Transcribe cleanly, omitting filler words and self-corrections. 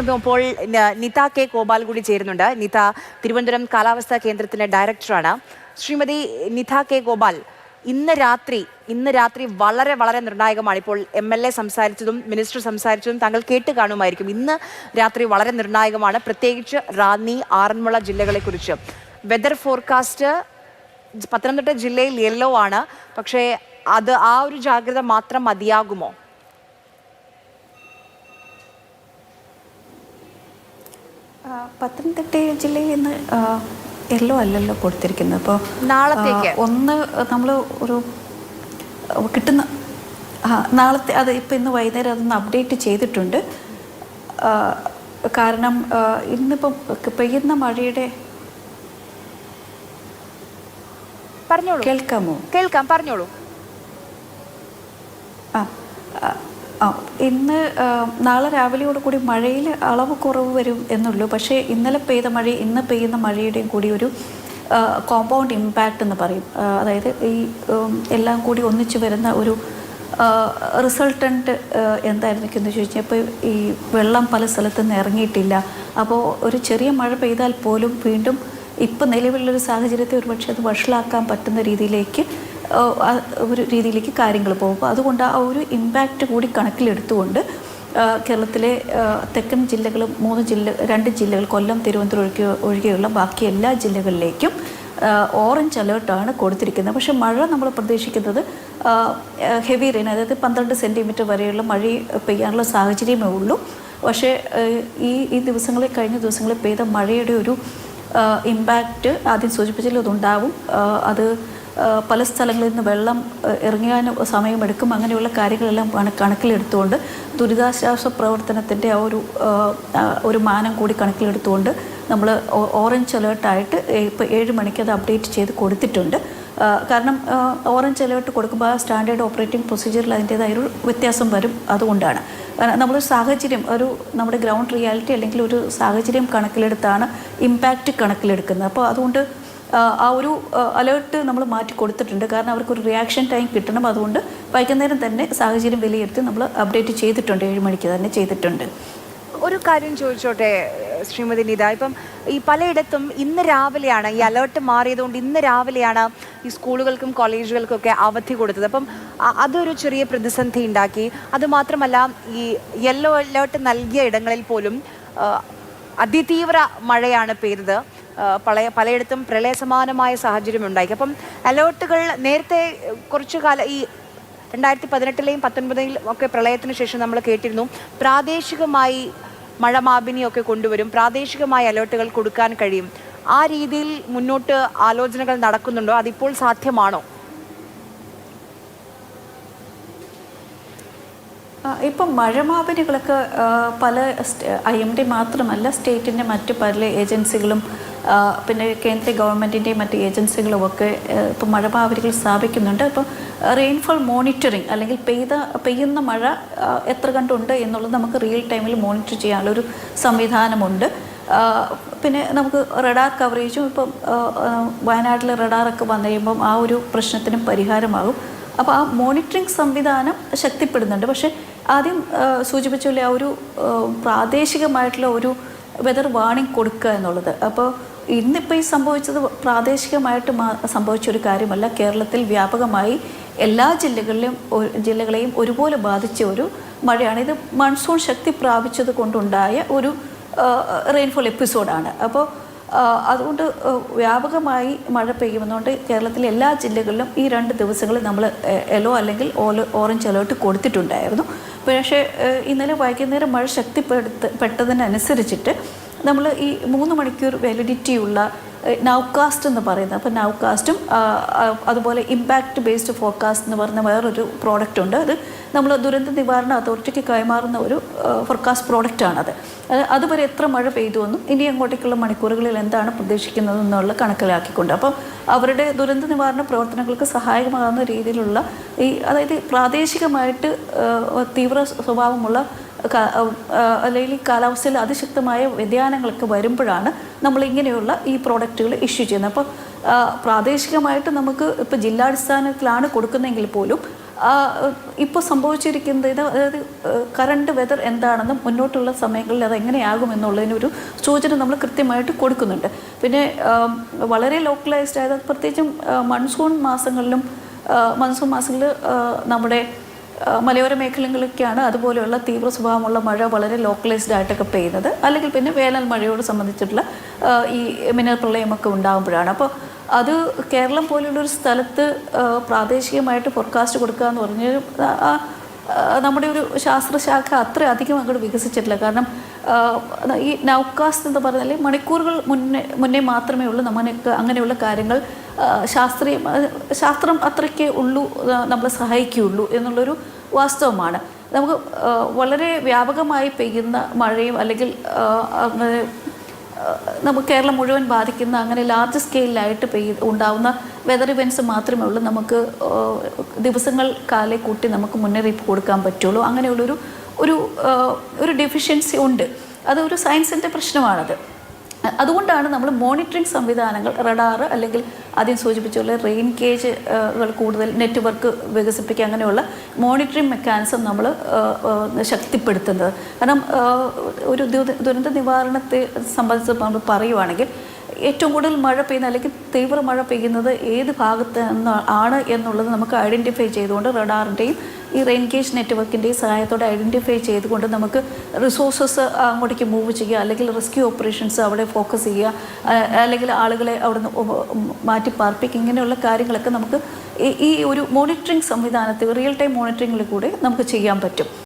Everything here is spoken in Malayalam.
ഇപ്പോൾ നിത കെ ഗോപാൽ കൂടി ചേരുന്നുണ്ട്. നിത തിരുവനന്തപുരം കാലാവസ്ഥാ കേന്ദ്രത്തിന്റെ ഡയറക്ടറാണ്. ശ്രീമതി നിത കെ ഗോപാൽ, ഇന്ന് രാത്രി വളരെ വളരെ നിർണായകമാണ്. ഇപ്പോൾ MLA സംസാരിച്ചതും മിനിസ്റ്റർ സംസാരിച്ചതും താങ്കൾ കേട്ട് കാണുമായിരിക്കും. ഇന്ന് രാത്രി വളരെ നിർണായകമാണ്, പ്രത്യേകിച്ച് റാന്നി, ആറന്മുള ജില്ലകളെക്കുറിച്ച്. വെതർ ഫോർകാസ്റ്റ് പത്തനംതിട്ട ജില്ലയിൽ യെല്ലോ ആണ്. പക്ഷേ അത് ആ ഒരു ജാഗ്രത മാത്രം മതിയാകുമോ? പത്തനംതിട്ട ജില്ലയിൽ ഇന്ന് യെല്ലോ അല്ലല്ലോ കൊടുത്തിരിക്കുന്നത്. അപ്പോൾ നാളത്തേക്ക് ഒന്ന് നമ്മൾ ഒരു കിട്ടുന്ന നാളത്തെ അത് ഇപ്പം ഇന്ന് വൈകുന്നേരം അതൊന്ന് അപ്ഡേറ്റ് ചെയ്തിട്ടുണ്ട്. കാരണം ഇന്നിപ്പം പെയ്യുന്ന മഴയുടെ പറഞ്ഞോളൂ. കേൾക്കാമോ? കേൾക്കാം, പറഞ്ഞോളൂ. ഇന്ന് നാളെ രാവിലെയോട് കൂടി മഴയിൽ അളവ് കുറവ് വരും എന്നുള്ളൂ. പക്ഷേ ഇന്നലെ പെയ്ത മഴ ഇന്ന് പെയ്യുന്ന മഴയുടെയും കൂടി ഒരു കോമ്പൗണ്ട് ഇമ്പാക്റ്റ് എന്ന് പറയും. അതായത് ഈ എല്ലാം കൂടി ഒന്നിച്ച് വരുന്ന ഒരു റിസൾട്ടൻറ്റ് എന്തായിരുന്നെന്ന് ചോദിച്ചാൽ, ഇപ്പോൾ ഈ വെള്ളം പല സ്ഥലത്തു നിന്ന് ഇറങ്ങിയിട്ടില്ല. അപ്പോൾ ഒരു ചെറിയ മഴ പെയ്താൽ പോലും വീണ്ടും ഇപ്പം നിലവിലുള്ളൊരു സാഹചര്യത്തെ ഒരുപക്ഷെ അത് വഷളാക്കാൻ പറ്റുന്ന രീതിയിലേക്ക് കാര്യങ്ങൾ പോകും. അപ്പോൾ അതുകൊണ്ട് ആ ഒരു ഇമ്പാക്റ്റ് കൂടി കണക്കിലെടുത്തുകൊണ്ട് കേരളത്തിലെ തെക്കൻ ജില്ലകളും 2 ജില്ലകൾ കൊല്ലം, തിരുവനന്തപുരം ഒഴികെയുള്ള ബാക്കി എല്ലാ ജില്ലകളിലേക്കും ഓറഞ്ച് അലേർട്ടാണ് കൊടുത്തിരിക്കുന്നത്. പക്ഷേ മഴ നമ്മൾ പ്രതീക്ഷിക്കുന്നത് ഹെവി റെയിൻ, അതായത് 12 സെൻറ്റിമീറ്റർ വരെയുള്ള മഴ പെയ്യാനുള്ള സാഹചര്യമേ ഉള്ളൂ. പക്ഷേ ഈ ദിവസങ്ങളിൽ കഴിഞ്ഞ ദിവസങ്ങളിൽ പെയ്ത മഴയുടെ ഒരു ഇമ്പാക്റ്റ് ആദ്യം സൂചിപ്പിച്ചാലും അതുണ്ടാവും. അത് പല സ്ഥലങ്ങളിൽ നിന്ന് വെള്ളം ഇറങ്ങാൻ സമയമെടുക്കും. അങ്ങനെയുള്ള കാര്യങ്ങളെല്ലാം കണക്കിലെടുത്തുകൊണ്ട് ദുരിതാശ്വാസ പ്രവർത്തനത്തിൻ്റെ ഒരു മാനം കൂടി കണക്കിലെടുത്തുകൊണ്ട് നമ്മൾ ഓറഞ്ച് അലേർട്ടായിട്ട് ഇപ്പോൾ 7 മണിക്ക് അത് അപ്ഡേറ്റ് ചെയ്ത് കൊടുത്തിട്ടുണ്ട്. കാരണം ഓറഞ്ച് അലേർട്ട് കൊടുക്കുമ്പോൾ ആ സ്റ്റാൻഡേർഡ് ഓപ്പറേറ്റിംഗ് പ്രൊസീജിയറിൽ അതിൻ്റേതായൊരു വ്യത്യാസം വരും. അതുകൊണ്ടാണ് നമ്മളൊരു സാഹചര്യം, നമ്മുടെ ഗ്രൗണ്ട് റിയാലിറ്റി അല്ലെങ്കിൽ ഒരു സാഹചര്യം കണക്കിലെടുത്താണ് ഇമ്പാക്റ്റ് കണക്കിലെടുക്കുന്നത്. അപ്പോൾ അതുകൊണ്ട് ആ ഒരു അലേർട്ട് നമ്മൾ മാറ്റി കൊടുത്തിട്ടുണ്ട്. കാരണം അവർക്കൊരു റിയാക്ഷൻ ടൈം കിട്ടണം. അതുകൊണ്ട് വൈകുന്നേരം തന്നെ സാഹചര്യം വിലയിരുത്തി നമ്മൾ അപ്ഡേറ്റ് ചെയ്തിട്ടുണ്ട്. 7 മണിക്ക് തന്നെ ചെയ്തിട്ടുണ്ട്. ഒരു കാര്യം ചോദിച്ചോട്ടെ ശ്രീമതി നിത, ഇപ്പം ഈ പലയിടത്തും ഇന്ന് രാവിലെയാണ് ഈ അലേർട്ട് മാറിയതുകൊണ്ട് ഇന്ന് രാവിലെയാണ് ഈ സ്കൂളുകൾക്കും കോളേജുകൾക്കും ഒക്കെ അവധി കൊടുത്തത്. അപ്പം അതൊരു ചെറിയ പ്രതിസന്ധി ഉണ്ടാക്കി. അതുമാത്രമല്ല, ഈ യെല്ലോ അലേർട്ട് നൽകിയ ഇടങ്ങളിൽ പോലും അതിതീവ്ര മഴയാണ് പെയ്തത്. പലയിടത്തും പ്രളയസമാനമായ സാഹചര്യം ഉണ്ടായി. അപ്പം അലേർട്ടുകൾ നേരത്തെ കുറച്ചു കാലം ഈ 2018-ലെയും 2019-ലെയും ഒക്കെ പ്രളയത്തിന് ശേഷം നമ്മൾ കേട്ടിരുന്നു, പ്രാദേശികമായി മഴമാപിനിയൊക്കെ കൊണ്ടുവരും, പ്രാദേശികമായ അലേർട്ടുകൾ കൊടുക്കാൻ കഴിയും. ആ രീതിയിൽ മുന്നോട്ട് ആലോചനകൾ നടക്കുന്നുണ്ടോ? അതിപ്പോൾ സാധ്യമാണോ? ഇപ്പം മഴമാപിനികളൊക്കെ പല IMD മാത്രമല്ല, സ്റ്റേറ്റിൻ്റെ മറ്റ് പല ഏജൻസികളും പിന്നെ കേന്ദ്ര ഗവൺമെൻറ്റിൻ്റെയും മറ്റ് ഏജൻസികളും ഒക്കെ ഇപ്പം മഴമാപിനികൾ സ്ഥാപിക്കുന്നുണ്ട്. അപ്പോൾ റെയിൻഫോൾ മോണിറ്ററിങ് അല്ലെങ്കിൽ പെയ്യുന്ന മഴ എത്ര കണ്ടുണ്ട് എന്നുള്ളത് നമുക്ക് റിയൽ ടൈമിൽ മോണിറ്റർ ചെയ്യാനുള്ളൊരു സംവിധാനമുണ്ട്. പിന്നെ നമുക്ക് റഡാർ കവറേജും ഇപ്പം വയനാട്ടിൽ റഡാറൊക്കെ വന്നു കഴിയുമ്പം ആ ഒരു പ്രശ്നത്തിനും പരിഹാരമാകും. അപ്പോൾ ആ മോണിറ്ററിങ് സംവിധാനം ശക്തിപ്പെടുന്നുണ്ട്. പക്ഷേ ആദ്യം സൂചിപ്പിച്ച പോലെ ആ ഒരു പ്രാദേശികമായിട്ടുള്ള ഒരു വെതർ വാർണിംഗ് കൊടുക്കുക എന്നുള്ളത്. അപ്പോൾ ഇന്നിപ്പോൾ ഈ സംഭവിച്ചത് പ്രാദേശികമായിട്ട് സംഭവിച്ചൊരു കാര്യമല്ല. കേരളത്തിൽ വ്യാപകമായി എല്ലാ ജില്ലകളെയും ഒരുപോലെ ബാധിച്ച ഒരു മഴയാണ്. ഇത് മൺസൂൺ ശക്തി പ്രാപിച്ചത് കൊണ്ടുണ്ടായ ഒരു റെയിൻഫോൾ എപ്പിസോഡാണ്. അപ്പോൾ അതുകൊണ്ട് വ്യാപകമായി മഴ പെയ്യുമെന്നുകൊണ്ട് കേരളത്തിലെ എല്ലാ ജില്ലകളിലും ഈ 2 ദിവസങ്ങളിൽ നമ്മൾ യെല്ലോ അല്ലെങ്കിൽ ഓറഞ്ച് അലേർട്ട് കൊടുത്തിട്ടുണ്ടായിരുന്നു. പക്ഷേ ഇന്നലെ വൈകുന്നേരം മഴ ശക്തിപ്പെട്ടതിനനുസരിച്ചിട്ട് നമ്മൾ ഈ 3 മണിക്കൂർ വാലിഡിറ്റിയുള്ള നൗകാസ്റ്റ് എന്ന് പറയുന്നത്, അപ്പോൾ നൗകാസ്റ്റും അതുപോലെ ഇമ്പാക്റ്റ് ബേസ്ഡ് ഫോർകാസ്റ്റ് എന്ന് പറയുന്ന വേറൊരു പ്രോഡക്റ്റ് ഉണ്ട്. അത് നമ്മൾ ദുരന്ത നിവാരണ അതോറിറ്റിക്ക് കൈമാറുന്ന ഒരു ഫോർകാസ്റ്റ് പ്രോഡക്റ്റാണത്. അതുവരെ എത്ര മഴ പെയ്തുവെന്നും ഇനി അങ്ങോട്ടേക്കുള്ള മണിക്കൂറുകളിൽ എന്താണ് പ്രതീക്ഷിക്കുന്നതെന്നുള്ള കണക്കിലാക്കിക്കൊണ്ട് അപ്പോൾ അവരുടെ ദുരന്ത നിവാരണ പ്രവർത്തനങ്ങൾക്ക് സഹായകമാകുന്ന രീതിയിലുള്ള അതായത് പ്രാദേശികമായിട്ട് തീവ്ര സ്വഭാവമുള്ള അല്ലെങ്കിൽ കാലാവസ്ഥയിൽ അതിശക്തമായ വ്യതിയാനങ്ങളൊക്കെ വരുമ്പോഴാണ് നമ്മളിങ്ങനെയുള്ള ഈ പ്രോഡക്റ്റുകൾ ഇഷ്യൂ ചെയ്യുന്നത്. അപ്പോൾ പ്രാദേശികമായിട്ട് നമുക്ക് ഇപ്പോൾ ജില്ലാടിസ്ഥാനത്തിലാണ് കൊടുക്കുന്നതെങ്കിൽ പോലും ഇപ്പോൾ സംഭവിച്ചിരിക്കുന്നത് അതായത് കറണ്ട് വെതർ എന്താണെന്നും മുന്നോട്ടുള്ള സമയങ്ങളിൽ അത് എങ്ങനെയാകുമെന്നുള്ളതിനൊരു സൂചന നമ്മൾ കൃത്യമായിട്ട് കൊടുക്കുന്നുണ്ട്. പിന്നെ വളരെ ലോക്കലൈസ്ഡ് ആയത് പ്രത്യേകിച്ചും മൺസൂൺ മാസങ്ങളിലും നമ്മുടെ മലയോര മേഖലകളിലൊക്കെയാണ് അതുപോലെയുള്ള തീവ്ര സ്വഭാവമുള്ള മഴ വളരെ ലോക്കലൈസ്ഡ് ആയിട്ടൊക്കെ പെയ്യുന്നത്. അല്ലെങ്കിൽ പിന്നെ വേനൽ മഴയോട് സംബന്ധിച്ചിട്ടുള്ള ഈ മിന്നൽ പ്രളയമൊക്കെ ഉണ്ടാകുമ്പോഴാണ്. അപ്പോൾ അത് കേരളം പോലുള്ളൊരു സ്ഥലത്ത് പ്രാദേശികമായിട്ട് ഫോർകാസ്റ്റ് കൊടുക്കുക എന്ന് പറഞ്ഞാൽ നമ്മുടെ ഒരു ശാസ്ത്രശാഖ അത്ര അധികം അങ്ങോട്ട് വികസിച്ചിട്ടില്ല. കാരണം ഈ നൗകാസ്റ്റ് എന്ന് പറഞ്ഞാൽ മണിക്കൂറുകൾ മുന്നേ മാത്രമേ ഉള്ളൂ നമുക്ക് അങ്ങനെയുള്ള കാര്യങ്ങൾ ശാസ്ത്രം അത്രയ്ക്കേ ഉള്ളൂ നമ്മളെ സഹായിക്കുകയുള്ളൂ എന്നുള്ളൊരു വാസ്തവമാണ്. നമുക്ക് വളരെ വ്യാപകമായി പെയ്യുന്ന മഴയും അല്ലെങ്കിൽ നമുക്ക് കേരളം മുഴുവൻ ബാധിക്കുന്ന അങ്ങനെ ലാർജ് സ്കെയിലായിട്ട് ഉണ്ടാവുന്ന വെതർ ഇവൻറ്റ്സ് മാത്രമേ ഉള്ളൂ നമുക്ക് ദിവസങ്ങൾ കാലേ കൂട്ടി നമുക്ക് മുന്നറിയിപ്പ് കൊടുക്കാൻ പറ്റുള്ളൂ. അങ്ങനെയുള്ളൊരു ഒരു ഡെഫിഷ്യൻസി ഉണ്ട്. അതൊരു സയൻസിൻ്റെ പ്രശ്നമാണത്. അതുകൊണ്ടാണ് നമ്മൾ മോണിറ്ററിംഗ് സംവിധാനങ്ങൾ റഡാർ അല്ലെങ്കിൽ ആദ്യം സൂചിപ്പിച്ചുള്ള റെയിൻ ഗേജുകൾ കൂടുതൽ നെറ്റ്വർക്ക് വികസിപ്പിക്കുക അങ്ങനെയുള്ള മോണിറ്ററിംഗ് മെക്കാനിസം നമ്മൾ ശക്തിപ്പെടുത്തുന്നത്. കാരണം ഒരു ദുരന്ത നിവാരണത്തെ സംബന്ധിച്ച് നമ്മൾ പറയുവാണെങ്കിൽ ഏറ്റവും കൂടുതൽ മഴ പെയ്യുന്ന അല്ലെങ്കിൽ തീവ്ര മഴ പെയ്യുന്നത് ഏത് ഭാഗത്ത് ആണ് എന്നുള്ളത് നമുക്ക് ഐഡൻറ്റിഫൈ ചെയ്തുകൊണ്ട് റഡാറിൻ്റെയും ഈ റെയിൻ ഗേജ് നെറ്റ്വർക്കിൻ്റെയും സഹായത്തോടെ ഐഡൻറ്റിഫൈ ചെയ്തുകൊണ്ട് നമുക്ക് റിസോഴ്സസ് അങ്ങോട്ടേക്ക് മൂവ് ചെയ്യുക, അല്ലെങ്കിൽ റെസ്ക്യൂ ഓപ്പറേഷൻസ് അവിടെ ഫോക്കസ് ചെയ്യുക, അല്ലെങ്കിൽ ആളുകളെ അവിടെ നിന്ന് മാറ്റി പാർപ്പിക്കുക, ഇങ്ങനെയുള്ള കാര്യങ്ങളൊക്കെ നമുക്ക് ഈ ഒരു മോണിറ്ററിംഗ് സംവിധാനത്തിൽ റിയൽ ടൈം മോണിറ്ററിങ്ങിൽ കൂടെ നമുക്ക് ചെയ്യാൻ പറ്റും.